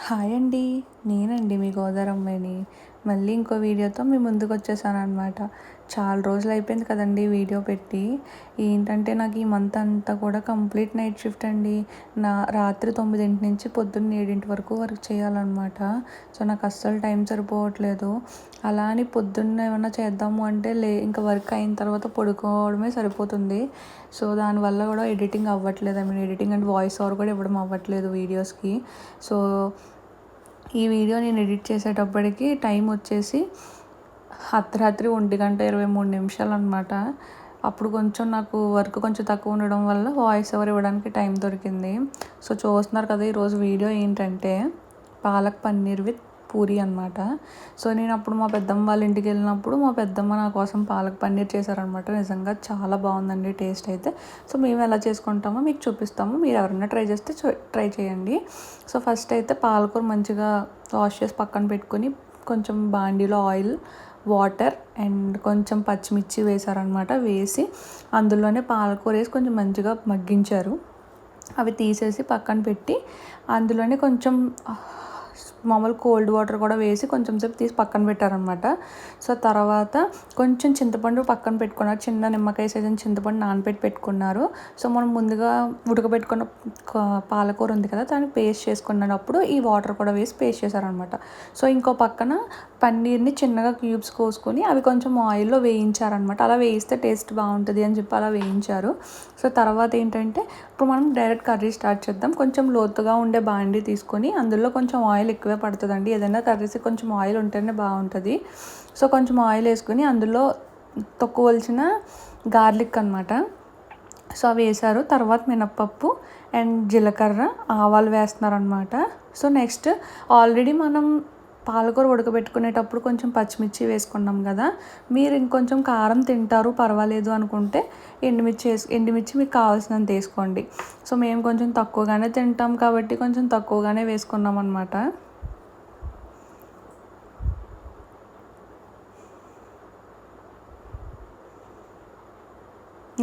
Hi అండి. నేనండి మీ గోదారమ్మని. మళ్ళీ ఇంకో వీడియోతో మీ ముందుకు వచ్చేసాననమాట. చాలా రోజులు అయిపోయింది కదండీ వీడియో పెట్టి. ఏంటంటే నాకు ఈ మంత్ అంతా కూడా కంప్లీట్ నైట్ షిఫ్ట్ అండి. రాత్రి 9 నుంచి పొద్దున్న 7 వరకు వర్క్ చేయాలన్నమాట. సో నాకు అస్సలు టైం సరిపోవట్లేదు. అలా అని పొద్దున్న ఏమన్నా చేద్దాము అంటే ఇంకా వర్క్ అయిన తర్వాత పడుకోవడమే సరిపోతుంది. సో దానివల్ల కూడా ఎడిటింగ్ అవ్వట్లేదు. ఎడిటింగ్ అండ్ వాయిస్ ఓవర్ కూడా ఇవ్వడం అవ్వట్లేదు వీడియోస్కి. సో ఈ వీడియో నేను ఎడిట్ చేసేటప్పటికి టైం వచ్చేసి అర్ధరాత్రి 1:23 అనమాట. అప్పుడు కొంచెం నాకు వర్క్ కొంచెం తక్కువ ఉండడం వల్ల వాయిస్ ఓవర్ ఇవ్వడానికి టైం దొరికింది. సో చూస్తున్నారు కదా, ఈరోజు వీడియో ఏంటంటే పాలక్ పన్నీర్ విత్ పూరి అనమాట. సో నేను అప్పుడు మా పెద్దమ్మ వాళ్ళ ఇంటికి వెళ్ళినప్పుడు మా పెద్దమ్మ నా కోసం పాలక్ పన్నీర్ చేశారనమాట. నిజంగా చాలా బాగుందండి టేస్ట్ అయితే. సో మేము ఎలా చేసుకుంటామో మీకు చూపిస్తాము. మీరు ఎవరైనా ట్రై చేస్తే ట్రై చేయండి. సో ఫస్ట్ అయితే పాలకూర మంచిగా వాష్ చేసి పక్కన పెట్టుకొని కొంచెం బాండీలో ఆయిల్, వాటర్ అండ్ కొంచెం పచ్చిమిర్చి వేశారనమాట. వేసి అందులోనే పాలకూర వేసి కొంచెం మంచిగా మగ్గించారు. అవి తీసేసి పక్కన పెట్టి అందులోనే కొంచెం మామూలు కోల్డ్ వాటర్ కూడా వేసి కొంచెం సేపు తీసి పక్కన పెట్టారనమాట. సో తర్వాత కొంచెం చింతపండు పక్కన పెట్టుకున్నారు. చిన్న నిమ్మకాయ సైజుని చింతపండు నానబెట్టి పెట్టుకున్నారు. సో మనం ముందుగా ఉడకబెట్టుకున్న పాలకూర ఉంది కదా, దాన్ని పేస్ట్ చేసుకున్నప్పుడు ఈ వాటర్ కూడా వేసి పేస్ట్ చేశారనమాట. సో ఇంకో పక్కన పన్నీర్ని చిన్నగా క్యూబ్స్ కోసుకొని అవి కొంచెం ఆయిల్లో వేయించారనమాట. అలా వేయిస్తే టేస్ట్ బాగుంటుంది అని చెప్పి అలా వేయించారు. సో తర్వాత ఏంటంటే ఇప్పుడు మనం డైరెక్ట్ కర్రీ స్టార్ట్ చేద్దాం. కొంచెం లోతుగా ఉండే బాండీ తీసుకొని అందులో కొంచెం ఆయిల్ ఎక్కువే పడుతుందండి. ఏదైనా కర్రీస్ కొంచెం ఆయిల్ ఉంటేనే బాగుంటుంది. సో కొంచెం ఆయిల్ వేసుకొని అందులో తొక్కువలసిన గార్లిక్ అనమాట. సో అవి వేసారు. తర్వాత మినప్పప్పు అండ్ జీలకర్ర, ఆవాలు వేస్తున్నారనమాట. సో నెక్స్ట్ ఆల్రెడీ మనం పాలకూర ఉడకబెట్టుకునేటప్పుడు కొంచెం పచ్చిమిర్చి వేసుకున్నాం కదా. మీరు ఇంకొంచెం కారం తింటారు పర్వాలేదు అనుకుంటే ఎండుమిర్చి మీకు కావాల్సినంత వేసుకోండి. సో మేము కొంచెం తక్కువగానే తింటాం కాబట్టి కొంచెం తక్కువగానే వేసుకున్నాం అనమాట.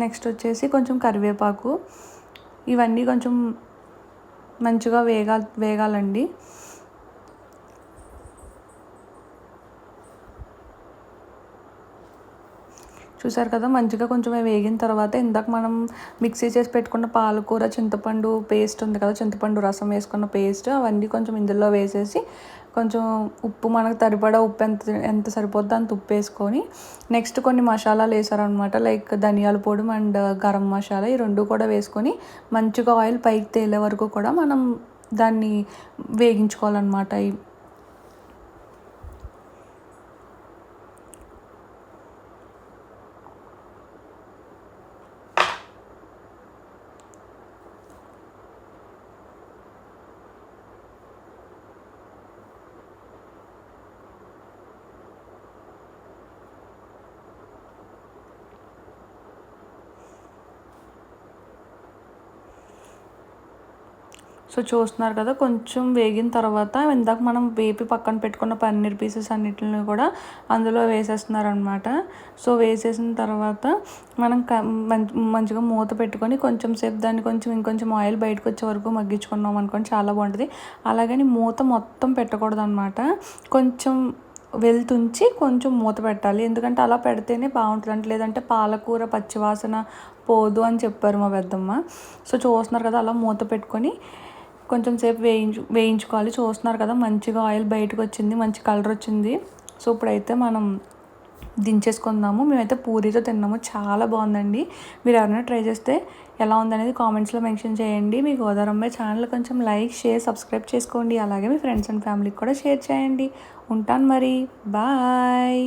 నెక్స్ట్ వచ్చేసి కొంచెం కరివేపాకు, ఇవన్నీ కొంచెం మంచిగా వేగాలండి. చూసారు కదా, మంచిగా కొంచెం వేగిన తర్వాత ఇందాక మనం మిక్సీ చేసి పెట్టుకున్న పాలకూర, చింతపండు పేస్ట్ ఉంది కదా, చింతపండు రసం వేసుకున్న పేస్ట్, అవన్నీ కొంచెం ఇందులో వేసేసి కొంచెం ఉప్పు మనకు సరిపడా ఉప్పు ఎంత సరిపోద్దో అంత ఉప్పు వేసుకొని నెక్స్ట్ కొన్ని మసాలాలు వేసారనమాట. లైక్ ధనియాల పొడి అండ్ గరం మసాలా, ఈ రెండు కూడా వేసుకొని మంచిగా ఆయిల్ పైకి తేలే వరకు కూడా మనం దాన్ని వేగించుకోవాలన్నమాట. సో చూస్తున్నారు కదా, కొంచెం వేగిన తర్వాత ఇందాక మనం వేపి పక్కన పెట్టుకున్న పన్నీర్ పీసెస్ అన్నిటిని కూడా అందులో వేసేస్తున్నారనమాట. సో వేసేసిన తర్వాత మనం మంచిగా మూత పెట్టుకొని కొంచెం సేపు దాన్ని ఇంకొంచెం ఆయిల్ బయటకు వచ్చే వరకు మగ్గించుకున్నాం అనుకోండి, చాలా బాగుంటుంది. అలాగని మూత మొత్తం పెట్టకూడదు అనమాట. కొంచెం వెళ్తుంచి కొంచెం మూత పెట్టాలి. ఎందుకంటే అలా పెడితేనే బాగుంటుంది అంటే, లేదంటే పాలకూర పచ్చివాసన పోదు అని చెప్పారు మా పెద్దమ్మ. సో చూస్తున్నారు కదా, అలా మూత పెట్టుకొని కొంచెం సేపు వేయించుకోవాలి. చూస్తున్నారు కదా, మంచిగా ఆయిల్ బయటకు వచ్చింది, మంచి కలర్ వచ్చింది. సో ఇప్పుడైతే మనం దించేసుకుందాము. మేమైతే పూరీతో తిన్నాము, చాలా బాగుందండి. మీరు ఎవరైనా ట్రై చేస్తే ఎలా ఉందనేది కామెంట్స్లో మెన్షన్ చేయండి. మీ గోదారమ్మాయి ఛానల్ కొంచెం లైక్, షేర్, సబ్స్క్రైబ్ చేసుకోండి. అలాగే మీ ఫ్రెండ్స్ అండ్ ఫ్యామిలీకి కూడా షేర్ చేయండి. ఉంటాను మరి, బాయ్.